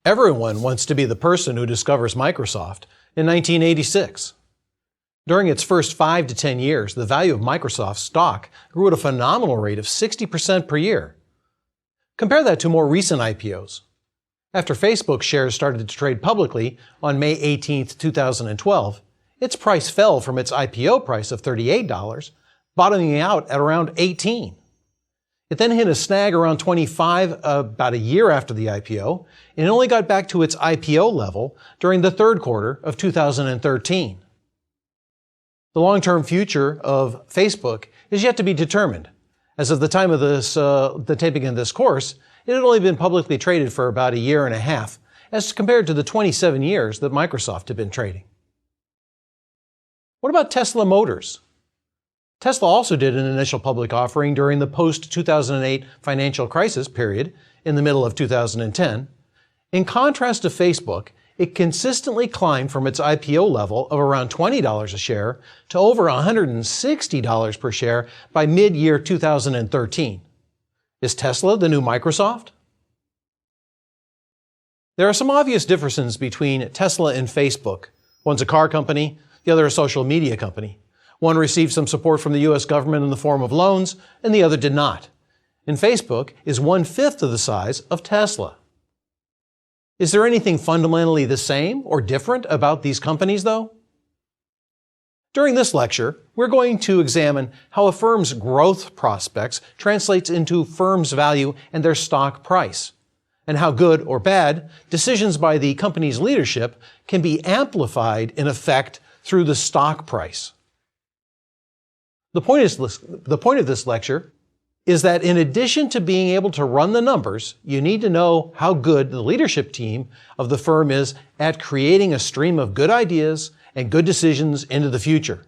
Everyone wants to be the person who discovers Microsoft in 1986. During its first 5 to 10 years, the value of Microsoft stock grew at a phenomenal rate of 60% per year. Compare that to more recent IPOs. After Facebook shares started to trade publicly on May 18, 2012, its price fell from its IPO price of $38, bottoming out at around $18. It then hit a snag around $25 about a year after the IPO, and it only got back to its IPO level during the third quarter of 2013. The long-term future of Facebook is yet to be determined. As of the time of the taping of this course, it had only been publicly traded for about a year and a half, as compared to the 27 years that Microsoft had been trading. What about Tesla Motors? Tesla also did an initial public offering during the post-2008 financial crisis period in the middle of 2010. In contrast to Facebook, it consistently climbed from its IPO level of around $20 a share to over $160 per share by mid-year 2013. Is Tesla the new Microsoft? There are some obvious differences between Tesla and Facebook. One's a car company, the other a social media company. One received some support from the U.S. government in the form of loans, and the other did not. And Facebook is 1/5 of the size of Tesla. Is there anything fundamentally the same or different about these companies, though? During this lecture, we're going to examine how a firm's growth prospects translates into firm's value and their stock price, and how good or bad decisions by the company's leadership can be amplified in effect through the stock price. The point of this lecture is that in addition to being able to run the numbers, you need to know how good the leadership team of the firm is at creating a stream of good ideas and good decisions into the future.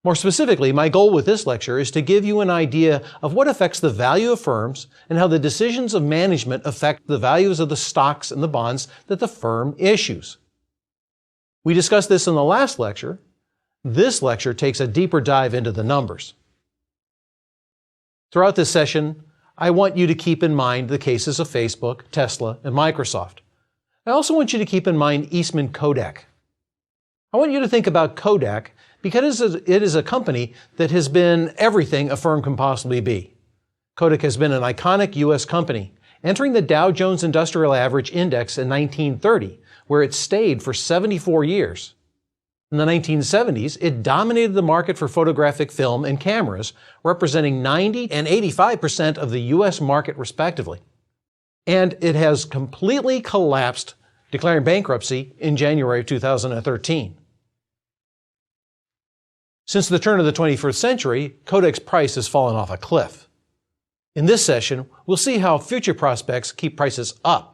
More specifically, my goal with this lecture is to give you an idea of what affects the value of firms and how the decisions of management affect the values of the stocks and the bonds that the firm issues. We discussed this in the last lecture. This lecture takes a deeper dive into the numbers. Throughout this session, I want you to keep in mind the cases of Facebook, Tesla, and Microsoft. I also want you to keep in mind Eastman Kodak. I want you to think about Kodak because it is a company that has been everything a firm can possibly be. Kodak has been an iconic U.S. company, entering the Dow Jones Industrial Average Index in 1930, where it stayed for 74 years. In the 1970s, it dominated the market for photographic film and cameras, representing 90% and 85% of the U.S. market respectively. And it has completely collapsed, declaring bankruptcy in January of 2013. Since the turn of the 21st century, Kodak's price has fallen off a cliff. In this session, we'll see how future prospects keep prices up.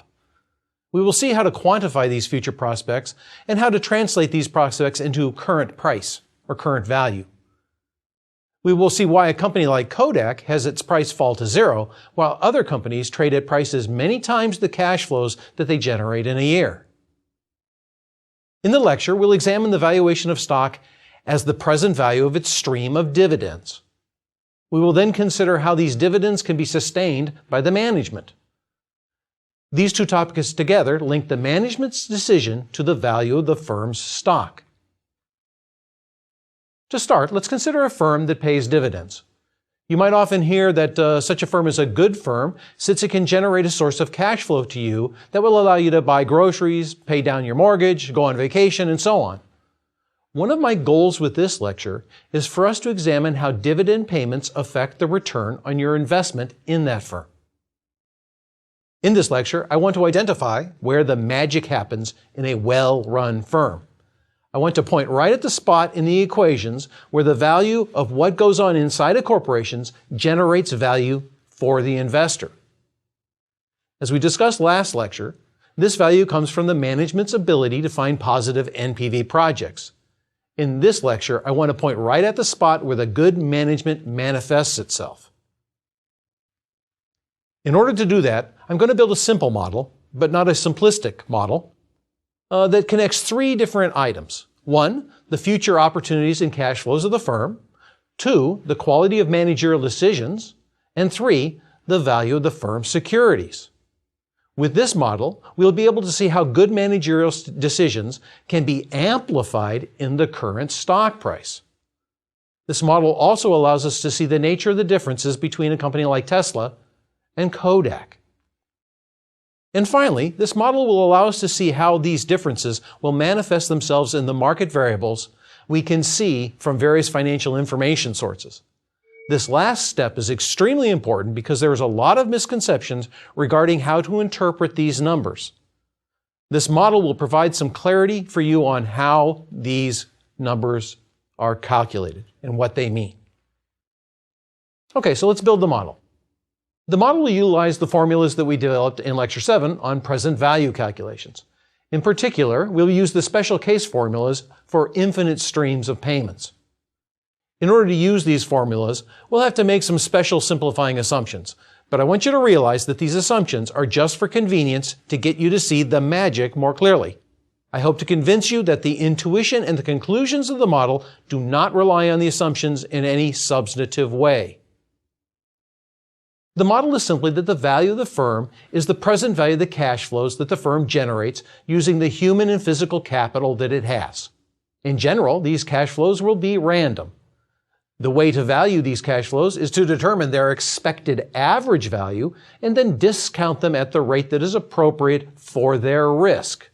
We will see how to quantify these future prospects and how to translate these prospects into current price or current value. We will see why a company like Kodak has its price fall to zero, while other companies trade at prices many times the cash flows that they generate in a year. In the lecture, we'll examine the valuation of stock as the present value of its stream of dividends. We will then consider how these dividends can be sustained by the management. These two topics together link the management's decision to the value of the firm's stock. To start, let's consider a firm that pays dividends. You might often hear that such a firm is a good firm since it can generate a source of cash flow to you that will allow you to buy groceries, pay down your mortgage, go on vacation, and so on. One of my goals with this lecture is for us to examine how dividend payments affect the return on your investment in that firm. In this lecture, I want to identify where the magic happens in a well-run firm. I want to point right at the spot in the equations where the value of what goes on inside of corporations generates value for the investor. As we discussed last lecture, this value comes from the management's ability to find positive NPV projects. In this lecture, I want to point right at the spot where the good management manifests itself. In order to do that, I'm going to build a simple model, but not a simplistic model, that connects three different items. 1, the future opportunities and cash flows of the firm. 2, the quality of managerial decisions. And 3, the value of the firm's securities. With this model, we'll be able to see how good managerial decisions can be amplified in the current stock price. This model also allows us to see the nature of the differences between a company like Tesla and Kodak. And finally, this model will allow us to see how these differences will manifest themselves in the market variables we can see from various financial information sources. This last step is extremely important because there is a lot of misconceptions regarding how to interpret these numbers. This model will provide some clarity for you on how these numbers are calculated and what they mean. Okay, so let's build the model. The model will utilize the formulas that we developed in Lecture 7 on present value calculations. In particular, we'll use the special case formulas for infinite streams of payments. In order to use these formulas, we'll have to make some special simplifying assumptions, but I want you to realize that these assumptions are just for convenience to get you to see the magic more clearly. I hope to convince you that the intuition and the conclusions of the model do not rely on the assumptions in any substantive way. The model is simply that the value of the firm is the present value of the cash flows that the firm generates using the human and physical capital that it has. In general, these cash flows will be random. The way to value these cash flows is to determine their expected average value and then discount them at the rate that is appropriate for their risk.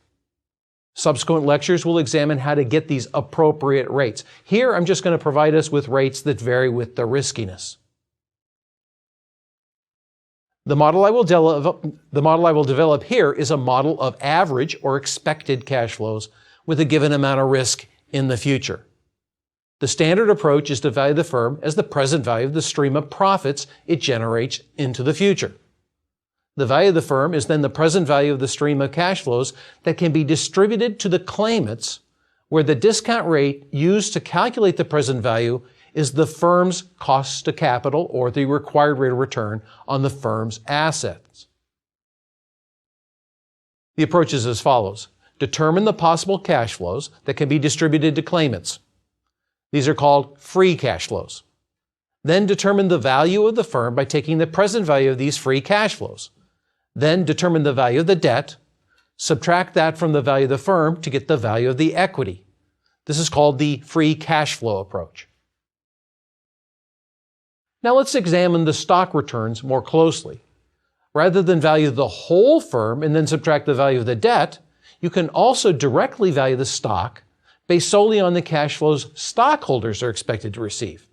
Subsequent lectures will examine how to get these appropriate rates. Here, I'm just going to provide us with rates that vary with the riskiness. The model I will develop here is a model of average or expected cash flows with a given amount of risk in the future. The standard approach is to value the firm as the present value of the stream of profits it generates into the future. The value of the firm is then the present value of the stream of cash flows that can be distributed to the claimants, where the discount rate used to calculate the present value is the firm's cost to capital or the required rate of return on the firm's assets. The approach is as follows. Determine the possible cash flows that can be distributed to claimants. These are called free cash flows. Then determine the value of the firm by taking the present value of these free cash flows. Then determine the value of the debt, subtract that from the value of the firm to get the value of the equity. This is called the free cash flow approach. Now let's examine the stock returns more closely. Rather than value the whole firm and then subtract the value of the debt, you can also directly value the stock based solely on the cash flows stockholders are expected to receive.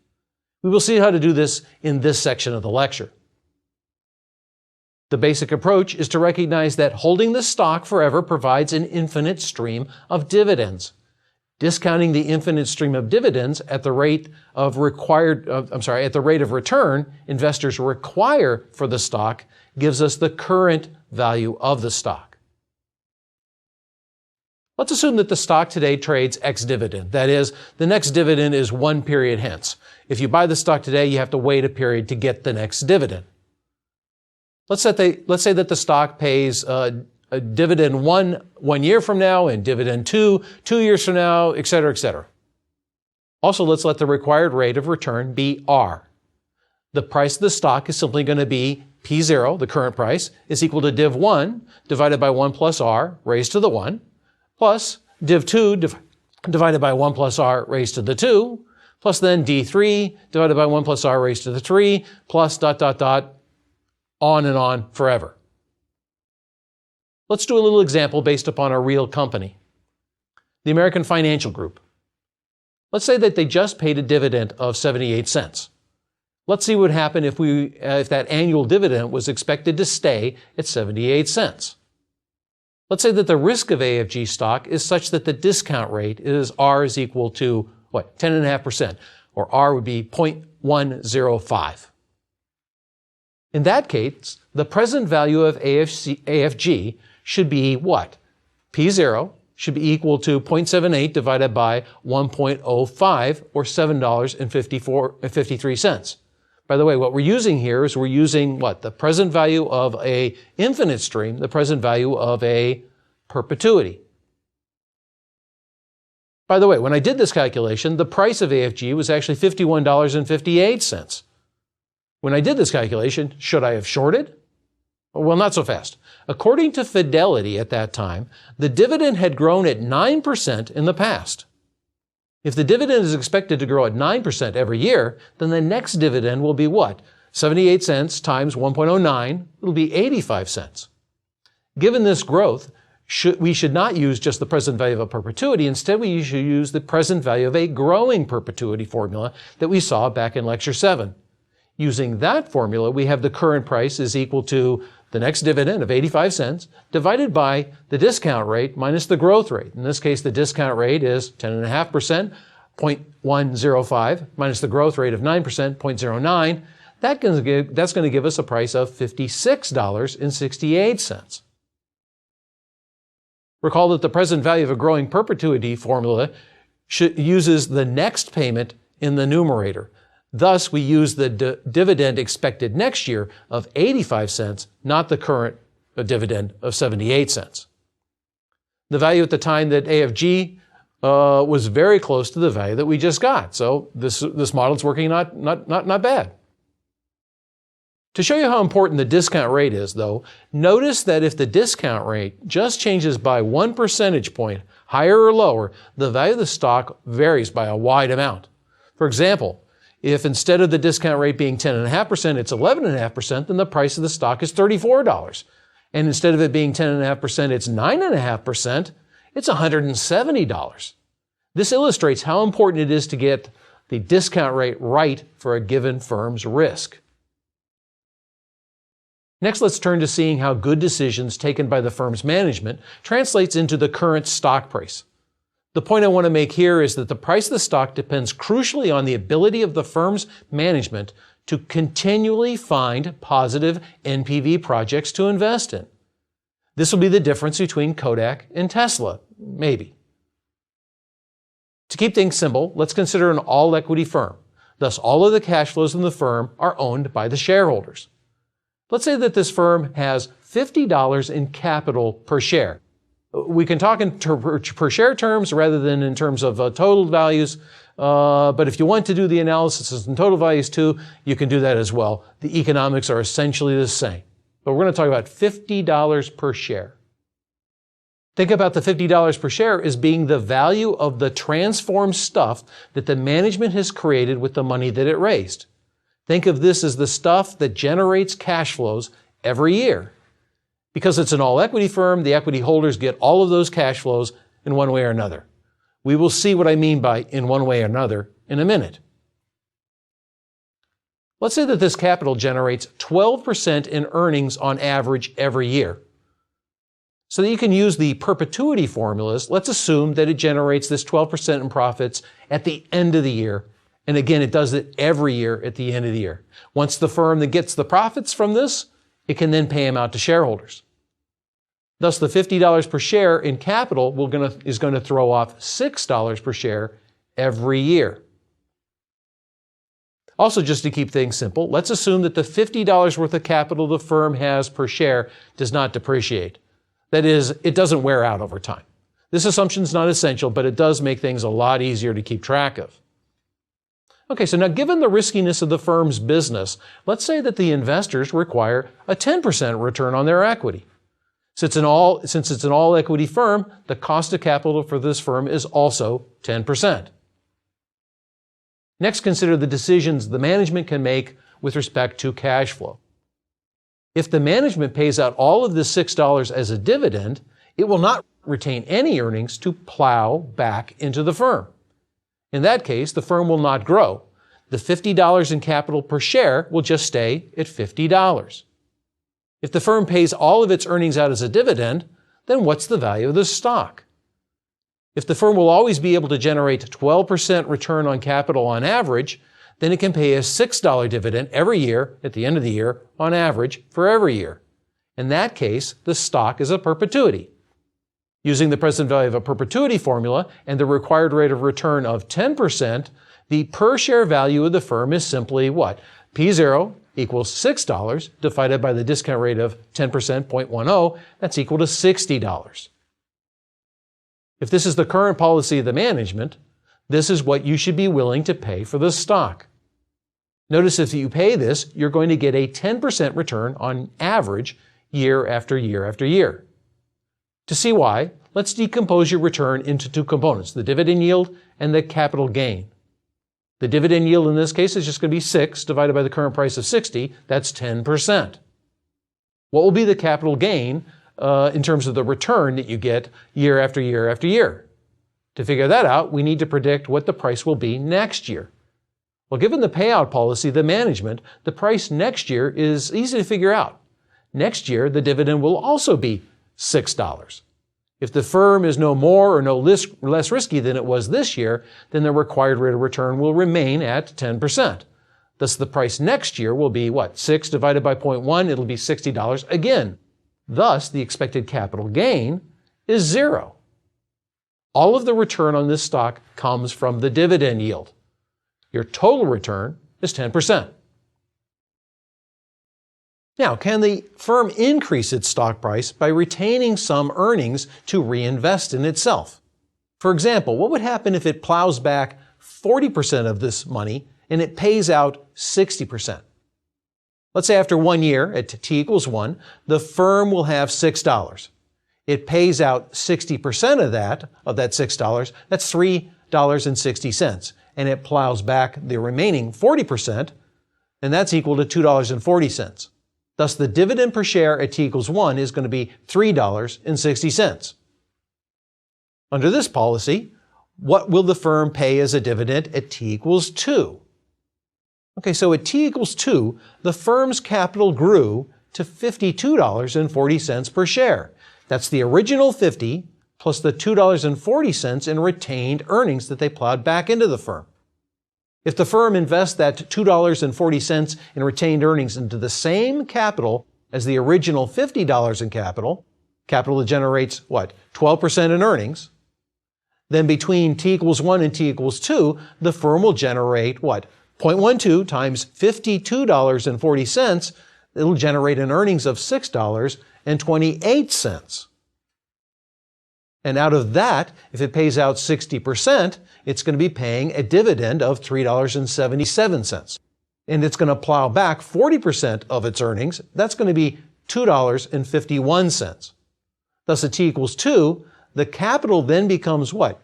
We will see how to do this in this section of the lecture. The basic approach is to recognize that holding the stock forever provides an infinite stream of dividends. Discounting the infinite stream of dividends at the rate of return investors require for the stock gives us the current value of the stock. Let's assume that the stock today trades ex-dividend. That is, the next dividend is 1 period hence. If you buy the stock today, you have to wait a period to get the next dividend. Let's say that the stock pays a dividend 1 year from now and dividend 2 years from now, et cetera, et cetera. Also, let's let the required rate of return be R. The price of the stock is simply going to be P0, the current price, is equal to div 1 divided by 1 plus R raised to the 1, plus div 2 divided by 1 plus R raised to the 2, plus then D3 divided by 1 plus R raised to the 3, plus ... on and on forever. Let's do a little example based upon a real company. The American Financial Group. Let's say that they just paid a dividend of 78 cents. Let's see what would happen if that annual dividend was expected to stay at 78 cents. Let's say that the risk of AFG stock is such that the discount rate is R is equal to, 10.5%, or R would be 0.105. In that case, the present value of AFG should be what? P0 should be equal to 0.78 divided by 1.05, or $7.53. By the way, what we're using here is we're using what? The present value of an infinite stream, the present value of a perpetuity. By the way, when I did this calculation, the price of AFG was actually $51.58. When I did this calculation, should I have shorted? Well, not so fast. According to Fidelity at that time, the dividend had grown at 9% in the past. If the dividend is expected to grow at 9% every year, then the next dividend will be what? 78 cents times 1.09, it'll be 85 cents. Given this growth, we should not use just the present value of a perpetuity. Instead, we should use the present value of a growing perpetuity formula that we saw back in Lecture 7. Using that formula, we have the current price is equal to the next dividend of 85 cents divided by the discount rate minus the growth rate. In this case, the discount rate is 10.5%, 0.105, minus the growth rate of 9%, 0.09. That's going to give us a price of $56.68. Recall that the present value of a growing perpetuity formula uses the next payment in the numerator. Thus, we use the dividend expected next year of 85 cents, not the current dividend of 78 cents. The value at the time that AFG was very close to the value that we just got. So this model's working not bad. To show you how important the discount rate is, though, notice that if the discount rate just changes by 1 percentage point, higher or lower, the value of the stock varies by a wide amount. For example, if instead of the discount rate being 10.5%, it's 11.5%, then the price of the stock is $34. And instead of it being 10.5%, it's 9.5%, it's $170. This illustrates how important it is to get the discount rate right for a given firm's risk. Next, let's turn to seeing how good decisions taken by the firm's management translates into the current stock price. The point I want to make here is that the price of the stock depends crucially on the ability of the firm's management to continually find positive NPV projects to invest in. This will be the difference between Kodak and Tesla, maybe. To keep things simple, let's consider an all-equity firm. Thus, all of the cash flows in the firm are owned by the shareholders. Let's say that this firm has $50 in capital per share. We can talk in per share terms rather than in terms of total values, but if you want to do the analysis in total values too, you can do that as well. The economics are essentially the same. But we're going to talk about $50 per share. Think about the $50 per share as being the value of the transformed stuff that the management has created with the money that it raised. Think of this as the stuff that generates cash flows every year. Because it's an all-equity firm, the equity holders get all of those cash flows in one way or another. We will see what I mean by in one way or another in a minute. Let's say that this capital generates 12% in earnings on average every year. So that you can use the perpetuity formulas, let's assume that it generates this 12% in profits at the end of the year. And again, it does it every year at the end of the year. Once the firm that gets the profits from this, it can then pay them out to shareholders. Thus, the $50 per share in capital is going to throw off $6 per share every year. Also, just to keep things simple, let's assume that the $50 worth of capital the firm has per share does not depreciate. That is, it doesn't wear out over time. This assumption is not essential, but it does make things a lot easier to keep track of. Okay, so now given the riskiness of the firm's business, let's say that the investors require a 10% return on their equity. Since it's an all-equity firm, the cost of capital for this firm is also 10%. Next, consider the decisions the management can make with respect to cash flow. If the management pays out all of this $6 as a dividend, it will not retain any earnings to plow back into the firm. In that case, the firm will not grow. The $50 in capital per share will just stay at $50. If the firm pays all of its earnings out as a dividend, then what's the value of the stock? If the firm will always be able to generate 12% return on capital on average, then it can pay a $6 dividend every year at the end of the year on average for every year. In that case, the stock is a perpetuity. Using the present value of a perpetuity formula and the required rate of return of 10%, the per share value of the firm is simply what? P0 equals $6 divided by the discount rate of 10%, 0.10, that's equal to $60. If this is the current policy of the management, this is what you should be willing to pay for the stock. Notice if you pay this, you're going to get a 10% return on average year after year after year. To see why, let's decompose your return into two components, the dividend yield and the capital gain. The dividend yield in this case is just going to be 6 divided by the current price of 60. That's 10%. What will be the capital gain in terms of the return that you get year after year after year? To figure that out, we need to predict what the price will be next year. Well, given the payout policy, the management, the price next year is easy to figure out. Next year, the dividend will also be $6. If the firm is no more or no less risky than it was this year, then the required rate of return will remain at 10%. Thus, the price next year will be, 6 divided by 0.1, it'll be $60 again. Thus, the expected capital gain is 0. All of the return on this stock comes from the dividend yield. Your total return is 10%. Now, can the firm increase its stock price by retaining some earnings to reinvest in itself? For example, what would happen if it plows back 40% of this money and it pays out 60%? Let's say after 1 year, at t equals 1, the firm will have $6. It pays out 60% of that $6, that's $3.60, and it plows back the remaining 40%, and that's equal to $2.40. Thus, the dividend per share at t equals 1 is going to be $3.60. Under this policy, what will the firm pay as a dividend at t equals 2? Okay, so at t equals 2, the firm's capital grew to $52.40 per share. That's the original 50 plus the $2.40 in retained earnings that they plowed back into the firm. If the firm invests that $2.40 in retained earnings into the same capital as the original $50 in capital that generates 12% in earnings, then between t equals 1 and t equals 2, the firm will generate 0.12 times $52.40. It'll generate an earnings of $6.28. And out of that, if it pays out 60%, it's going to be paying a dividend of $3.77. And it's going to plow back 40% of its earnings. That's going to be $2.51. Thus, at t equals 2, the capital then becomes what?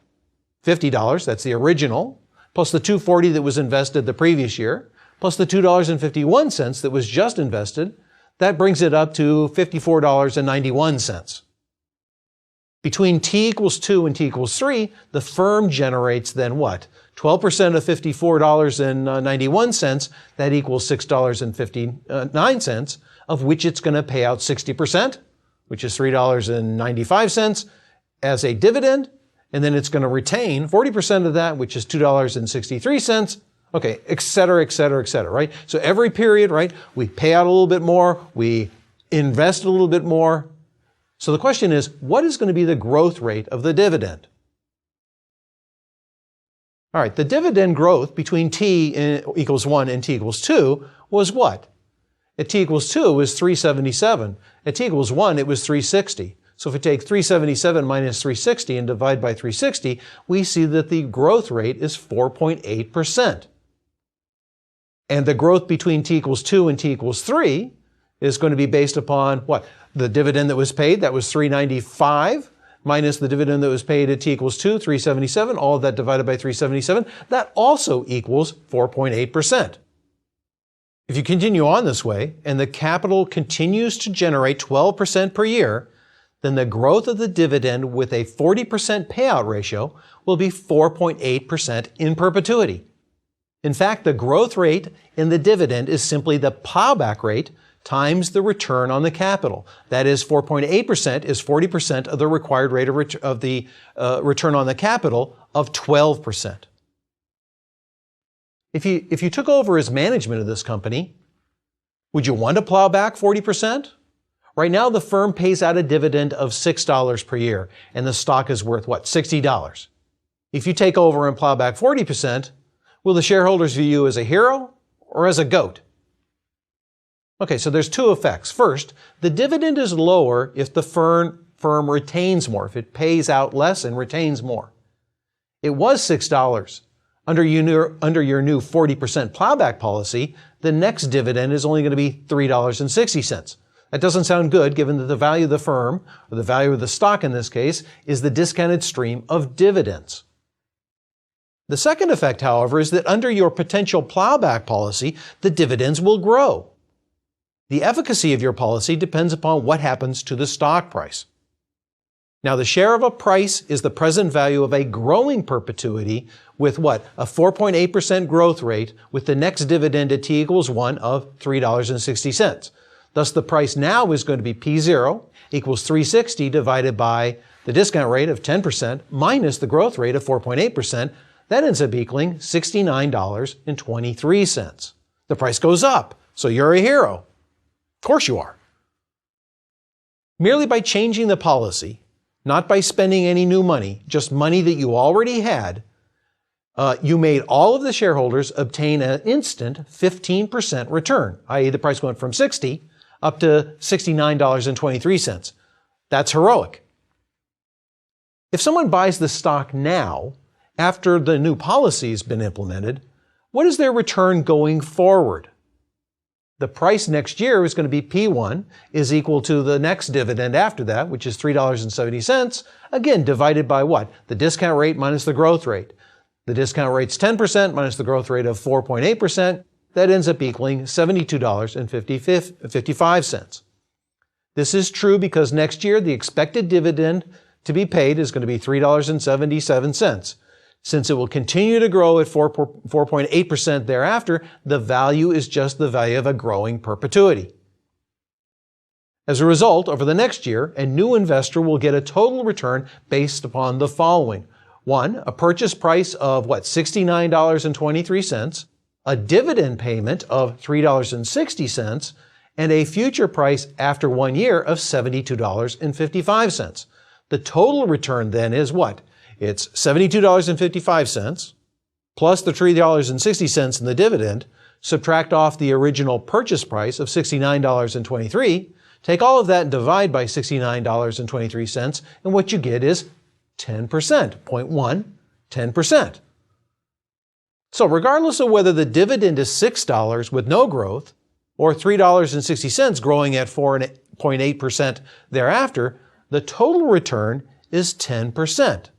$50, that's the original, plus the $2.40 that was invested the previous year, plus the $2.51 that was just invested. That brings it up to $54.91. Between t equals 2 and t equals 3, the firm generates then what? 12% of $54.91, that equals $6.59, of which it's going to pay out 60%, which is $3.95, as a dividend, and then it's going to retain 40% of that, which is $2.63, okay, et cetera, et cetera, et cetera, right? So every period, right, we pay out a little bit more, we invest a little bit more. So the question is, what is going to be the growth rate of the dividend? All right, the dividend growth between t equals 1 and t equals 2 was what? At t equals 2, it was 377. At t equals 1, it was 360. So if we take 377 minus 360 and divide by 360, we see that the growth rate is 4.8%. And the growth between t equals 2 and t equals 3 is going to be based upon what? The dividend that was paid, that was $3.95, minus the dividend that was paid at t equals 2, $3.77, all of that divided by $3.77, that also equals 4.8%. If you continue on this way, and the capital continues to generate 12% per year, then the growth of the dividend with a 40% payout ratio will be 4.8% in perpetuity. In fact, the growth rate in the dividend is simply the plowback rate times the return on the capital. That is, 4.8% is 40% of the required rate of the return on the capital of 12%. If you took over as management of this company, would you want to plow back 40%? Right now, the firm pays out a dividend of $6 per year, and the stock is worth what? $60. If you take over and plow back 40%, will the shareholders view you as a hero or as a goat? Okay, so there's two effects. First, the dividend is lower if the firm retains more, if it pays out less and retains more. It was $6. Under your new 40% plowback policy, the next dividend is only going to be $3.60. That doesn't sound good given that the value of the firm, or the value of the stock in this case, is the discounted stream of dividends. The second effect, however, is that under your potential plowback policy, the dividends will grow. The efficacy of your policy depends upon what happens to the stock price. Now, the share of a price is the present value of a growing perpetuity with what? A 4.8% growth rate with the next dividend at t equals 1 of $3.60. Thus, the price now is going to be P0 equals 360 divided by the discount rate of 10% minus the growth rate of 4.8%. That ends up equaling $69.23. The price goes up, so you're a hero. Of course you are. Merely by changing the policy, not by spending any new money, just money that you already had, you made all of the shareholders obtain an instant 15% return, i.e. the price went from 60 up to $69.23. That's heroic. If someone buys the stock now, after the new policy has been implemented, what is their return going forward? The price next year is going to be P1 is equal to the next dividend after that, which is $3.70, again divided by what? The discount rate minus the growth rate. The discount rate's 10% minus the growth rate of 4.8%. That ends up equaling $72.55. This is true because next year the expected dividend to be paid is going to be $3.77. Since it will continue to grow at 4.8% thereafter, the value is just the value of a growing perpetuity. As a result, over the next year, a new investor will get a total return based upon the following. One, a purchase price of $69.23, a dividend payment of $3.60, and a future price after 1 year of $72.55. The total return then is what? It's $72.55 plus the $3.60 in the dividend, subtract off the original purchase price of $69.23, take all of that and divide by $69.23, and what you get is 10%, 0.1, 10%. So regardless of whether the dividend is $6 with no growth or $3.60 growing at 4.8% thereafter, the total return is 10%.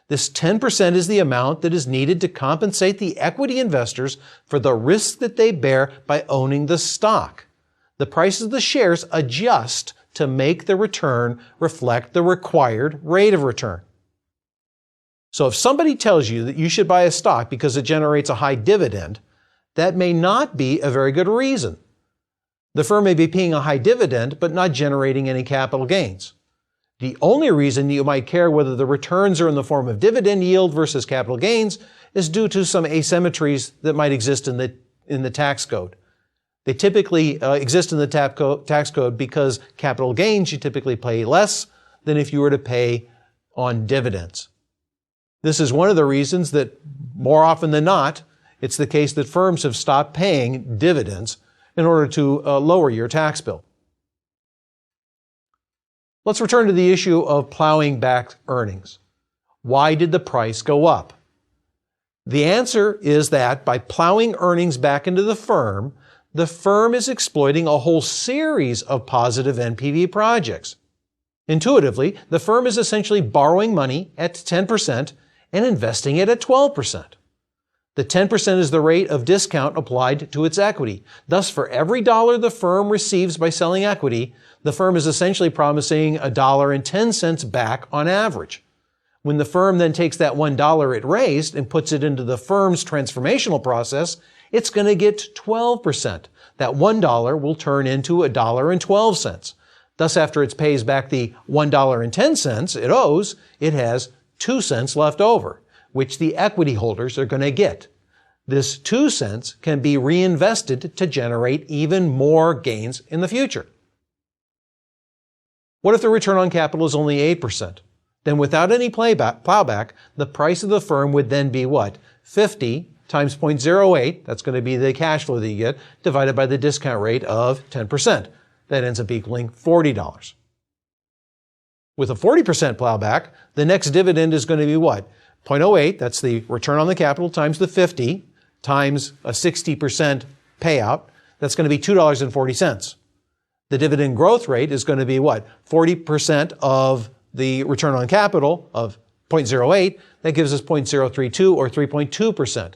This 10% is the amount that is needed to compensate the equity investors for the risk that they bear by owning the stock. The price of the shares adjust to make the return reflect the required rate of return. So if somebody tells you that you should buy a stock because it generates a high dividend, that may not be a very good reason. The firm may be paying a high dividend but not generating any capital gains. The only reason you might care whether the returns are in the form of dividend yield versus capital gains is due to some asymmetries that might exist in the tax code. They typically exist in the tax code because capital gains you typically pay less than if you were to pay on dividends. This is one of the reasons that more often than not, it's the case that firms have stopped paying dividends in order to lower your tax bill. Let's return to the issue of plowing back earnings. Why did the price go up? The answer is that by plowing earnings back into the firm is exploiting a whole series of positive NPV projects. Intuitively, the firm is essentially borrowing money at 10% and investing it at 12%. The 10% is the rate of discount applied to its equity. Thus, for every dollar the firm receives by selling equity, the firm is essentially promising $1.10 back on average. When the firm then takes that $1 it raised and puts it into the firm's transformational process, it's going to get 12%. That $1 will turn into $1.12. Thus, after it pays back the $1.10 it owes, it has 2 cents left over, which the equity holders are going to get. This 2 cents can be reinvested to generate even more gains in the future. What if the return on capital is only 8%? Then without any plowback, the price of the firm would then be what? 50 times 0.08, that's going to be the cash flow that you get, divided by the discount rate of 10%. That ends up equaling $40. With a 40% plowback, the next dividend is going to be what? 0.08, that's the return on the capital times the 50 times a 60% payout. That's going to be $2.40. The dividend growth rate is going to be what? 40% of the return on capital of 0.08. That gives us 0.032 or 3.2%.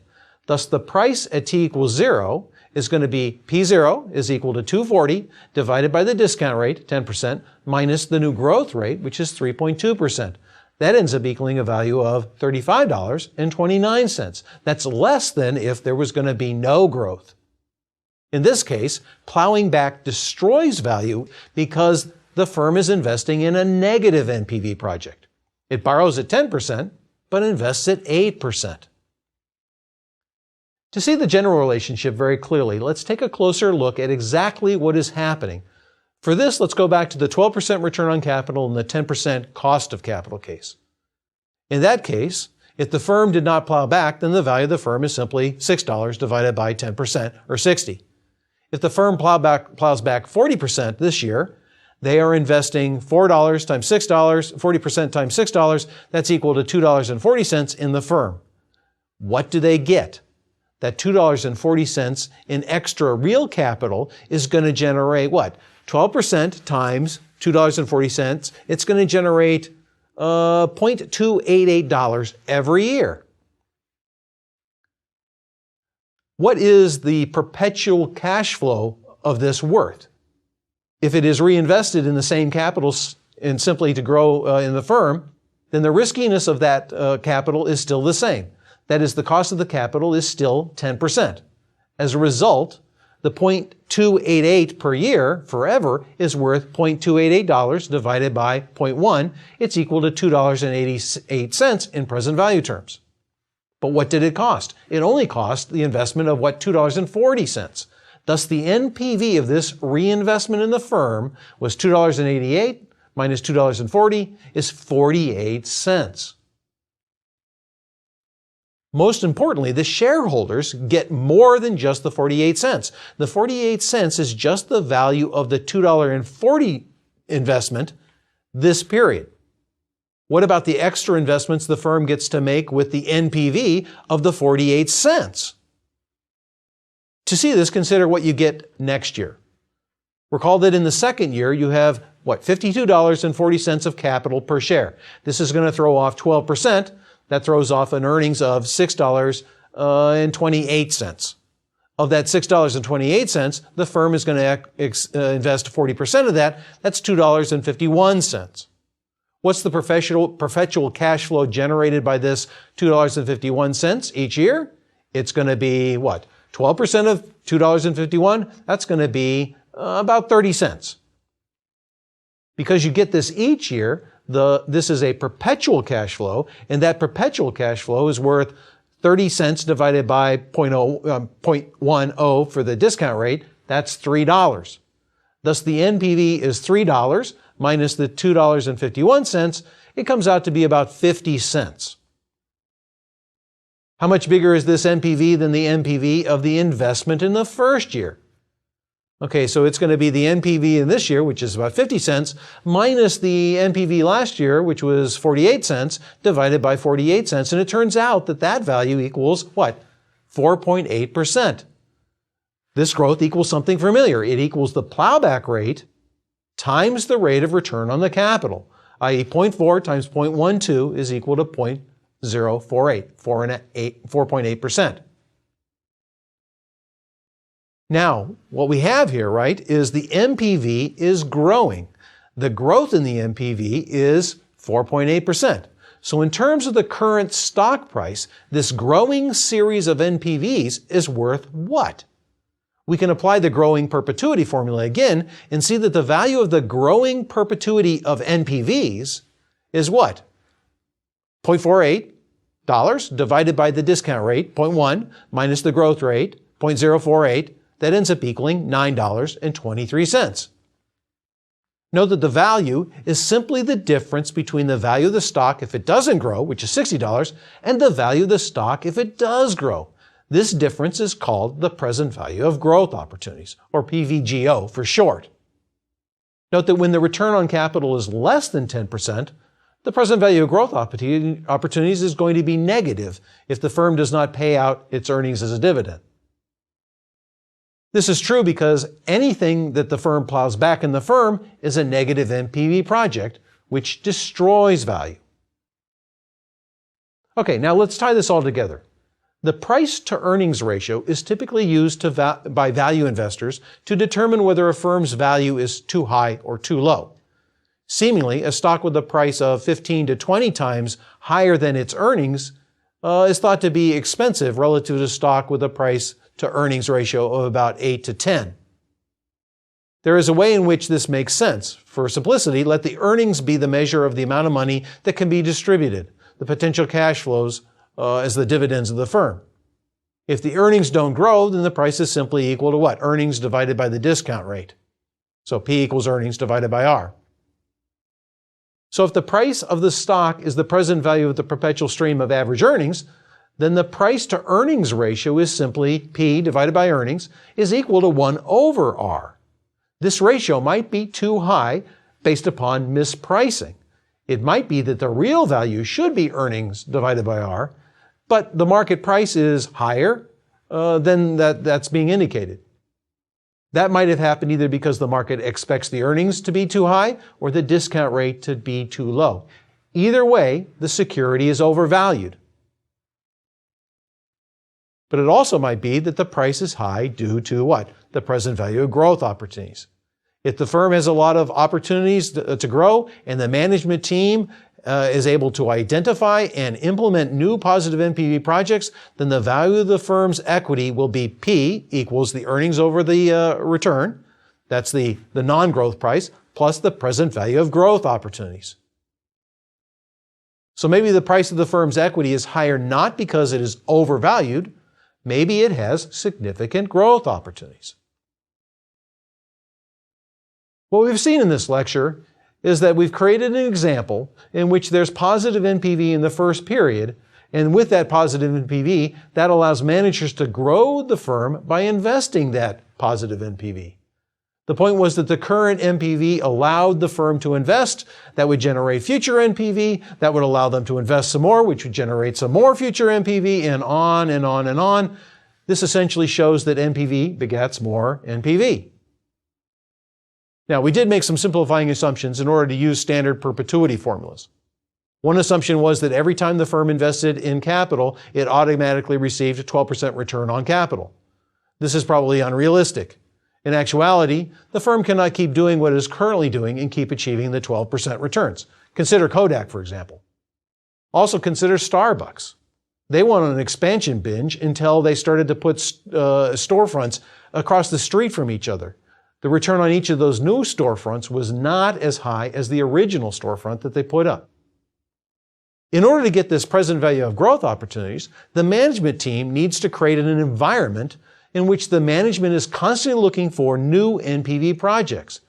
Thus, the price at t equals 0 is going to be P0 is equal to 240 divided by the discount rate, 10%, minus the new growth rate, which is 3.2%. That ends up equaling a value of $35.29. That's less than if there was going to be no growth. In this case, plowing back destroys value because the firm is investing in a negative NPV project. It borrows at 10%, but invests at 8%. To see the general relationship very clearly, let's take a closer look at exactly what is happening. For this, let's go back to the 12% return on capital and the 10% cost of capital case. In that case, if the firm did not plow back, then the value of the firm is simply $6 divided by 10%, or 60. If the firm plows back 40% this year, they are investing $4 times $6, 40% times $6, that's equal to $2.40 in the firm. What do they get? That $2.40 in extra real capital is going to generate what? 12% times $2.40. It's going to generate $0.288 every year. What is the perpetual cash flow of this worth? If it is reinvested in the same capital and simply to grow in the firm, then the riskiness of that capital is still the same. That is, the cost of the capital is still 10%. As a result, the $0.288 per year forever is worth $0.288 divided by 0.1. It's equal to $2.88 in present value terms. But what did it cost? It only cost the investment of what? $2.40. Thus, the NPV of this reinvestment in the firm was $2.88 minus $2.40 is 48 cents. Most importantly, the shareholders get more than just the 48 cents. The 48 cents is just the value of the $2.40 investment this period. What about the extra investments the firm gets to make with the NPV of the 48 cents? To see this, consider what you get next year. Recall that in the second year, you have, $52.40 of capital per share. This is going to throw off 12%. That throws off an earnings of $6.28. Of that $6.28, the firm is going to invest 40% of that. That's $2.51. What's the perpetual cash flow generated by this $2.51 each year? It's going to be what? 12% of $2.51? That's going to be about 30 cents. Because you get this each year, this is a perpetual cash flow, and that perpetual cash flow is worth 30 cents divided by 0.10 for the discount rate. That's $3. Thus, the NPV is $3 minus the $2.51. It comes out to be about 50 cents. How much bigger is this NPV than the NPV of the investment in the first year? Okay, so it's going to be the NPV in this year, which is about 50 cents, minus the NPV last year, which was 48 cents, divided by 48 cents. And it turns out that that value equals what? 4.8%. This growth equals something familiar. It equals the plowback rate times the rate of return on the capital, i.e. 0.4 times 0.12 is equal to 0.048, 4.8%. Now, what we have here, right, is the NPV is growing. The growth in the NPV is 4.8%. So in terms of the current stock price, this growing series of NPVs is worth what? We can apply the growing perpetuity formula again and see that the value of the growing perpetuity of NPVs is what? $0.48 divided by the discount rate, 0.1, minus the growth rate, 0.048. That ends up equaling $9.23. Note that the value is simply the difference between the value of the stock if it doesn't grow, which is $60, and the value of the stock if it does grow. This difference is called the present value of growth opportunities, or PVGO for short. Note that when the return on capital is less than 10%, the present value of growth opportunities is going to be negative if the firm does not pay out its earnings as a dividend. This is true because anything that the firm plows back in the firm is a negative NPV project, which destroys value. Okay, now let's tie this all together. The price-to-earnings ratio is typically used by value investors to determine whether a firm's value is too high or too low. Seemingly, a stock with a price of 15 to 20 times higher than its earnings is thought to be expensive relative to stock with a price-to-earnings ratio of about 8 to 10. There is a way in which this makes sense. For simplicity, let the earnings be the measure of the amount of money that can be distributed, the potential cash flows as the dividends of the firm. If the earnings don't grow, then the price is simply equal to what? Earnings divided by the discount rate. So P equals earnings divided by R. So if the price of the stock is the present value of the perpetual stream of average earnings, then the price to earnings ratio is simply P divided by earnings is equal to 1 over R. This ratio might be too high based upon mispricing. It might be that the real value should be earnings divided by R, but the market price is higher than that's being indicated. That might have happened either because the market expects the earnings to be too high or the discount rate to be too low. Either way, the security is overvalued. But it also might be that the price is high due to what? The present value of growth opportunities. If the firm has a lot of opportunities to grow and the management team is able to identify and implement new positive NPV projects, then the value of the firm's equity will be P equals the earnings over the return. That's the non-growth price plus the present value of growth opportunities. So maybe the price of the firm's equity is higher not because it is overvalued, maybe it has significant growth opportunities. What we've seen in this lecture is that we've created an example in which there's positive NPV in the first period, and with that positive NPV, that allows managers to grow the firm by investing that positive NPV. The point was that the current NPV allowed the firm to invest. That would generate future NPV. That would allow them to invest some more, which would generate some more future NPV, and on and on and on. This essentially shows that NPV begets more NPV. Now, we did make some simplifying assumptions in order to use standard perpetuity formulas. One assumption was that every time the firm invested in capital, it automatically received a 12% return on capital. This is probably unrealistic. In actuality, the firm cannot keep doing what it is currently doing and keep achieving the 12% returns. Consider Kodak, for example. Also consider Starbucks. They went on an expansion binge until they started to put storefronts across the street from each other. The return on each of those new storefronts was not as high as the original storefront that they put up. In order to get this present value of growth opportunities, the management team needs to create an environment in which the management is constantly looking for new NPV projects.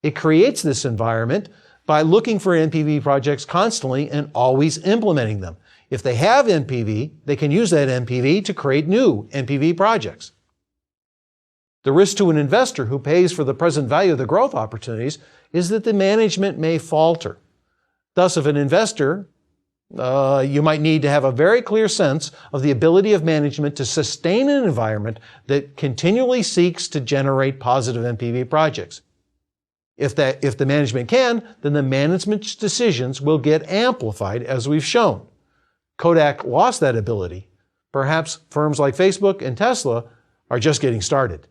It creates this environment by looking for NPV projects constantly and always implementing them. If they have NPV, they can use that NPV to create new NPV projects. The risk to an investor who pays for the present value of the growth opportunities is that the management may falter. Thus, if an investor, you might need to have a very clear sense of the ability of management to sustain an environment that continually seeks to generate positive NPV projects. If the management can, then the management's decisions will get amplified, as we've shown. Kodak lost that ability. Perhaps firms like Facebook and Tesla are just getting started.